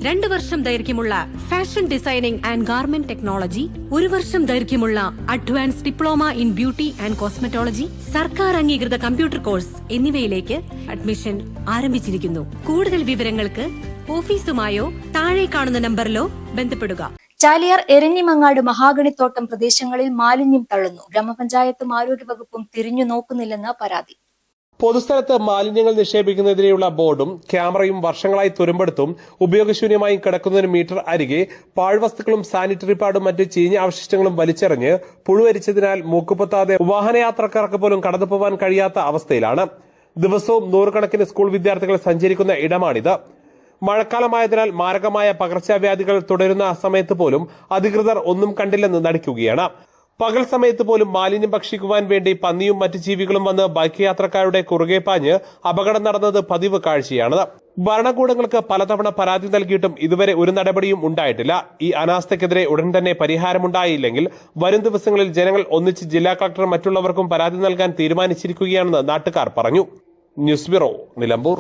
2 വർഷം ദൈർഘ്യമുള്ള fashion designing and garment technology, 1 വർഷം ദൈർഘ്യമുള്ള advance diploma in beauty and cosmetology, സർക്കാർ അംഗീകൃത കമ്പ്യൂട്ടർ കോഴ്സ് എന്നിവയിലേക്ക് അഡ്മിഷൻ ആരംഭിച്ചിരിക്കുന്നു. കൂടുതൽ വിവരങ്ങൾക്ക് ഓഫീസുമായോ താഴെ കാണുന്ന നമ്പറിലോ ബന്ധപ്പെടുക. ചാലിയാർ എരഞ്ഞിമങ്ങാട് മഹാഗണിത്തോട്ടം പ്രദേശങ്ങളിൽ മാലിന്യം തള്ളുന്നു. ഗ്രാമപഞ്ചായത്തും ആരോഗ്യവകുപ്പും തിരിഞ്ഞു നോക്കുന്നില്ലെന്ന് പരാതി. പൊതുസ്ഥലത്ത് മാലിന്യങ്ങൾ നിക്ഷേപിക്കുന്നതിനെതിരെയുള്ള ബോർഡും ക്യാമറയും വർഷങ്ങളായി തുരുമ്പെടുത്തും ഉപയോഗശൂന്യമായും കിടക്കുന്നതിന് മീറ്റർ അരികെ പാഴ്വസ്തുക്കളും സാനിറ്ററി പാഡും മറ്റ് ചീഞ്ഞ അവശിഷ്ടങ്ങളും വലിച്ചെറിഞ്ഞ് പുഴുവരിച്ചതിനാൽ മൂക്കുപൊത്താതെ വാഹനയാത്രക്കാർക്ക് പോലും കടന്നുപോകാൻ കഴിയാത്ത അവസ്ഥയിലാണ്. ദിവസവും നൂറുകണക്കിന് സ്കൂൾ വിദ്യാർത്ഥികൾ സഞ്ചരിക്കുന്ന ഇടമാണിത്. മഴക്കാലമായതിനാൽ മാരകമായ പകർച്ചവ്യാധികൾ തുടരുന്ന സമയത്ത് പോലും അധികൃതർ ഒന്നും കണ്ടില്ലെന്ന് നടിക്കുകയാണ്. പകൽ സമയത്ത് പോലും മാലിന്യം ഭക്ഷിക്കുവാൻ വേണ്ടി പന്നിയും മറ്റു ജീവികളും വന്ന് ബൈക്ക് യാത്രക്കാരുടെ കുറുകെ പാഞ്ഞ് അപകടം നടന്നത് പതിവ് കാഴ്ചയാണ്. ഭരണകൂടങ്ങൾക്ക് പലതവണ പരാതി നൽകിയിട്ടും ഇതുവരെ ഒരു നടപടിയും ഉണ്ടായിട്ടില്ല. ഈ അനാസ്ഥയ്ക്കെതിരെ ഉടൻ തന്നെ പരിഹാരമുണ്ടായില്ലെങ്കിൽ വരും ദിവസങ്ങളിൽ ജനങ്ങൾ ഒന്നിച്ച് ജില്ലാ കളക്ടർ മറ്റുള്ളവർക്കും പരാതി നൽകാൻ തീരുമാനിച്ചിരിക്കുകയാണെന്ന് നാട്ടുകാർ പറഞ്ഞു. News bureau, Nilambur.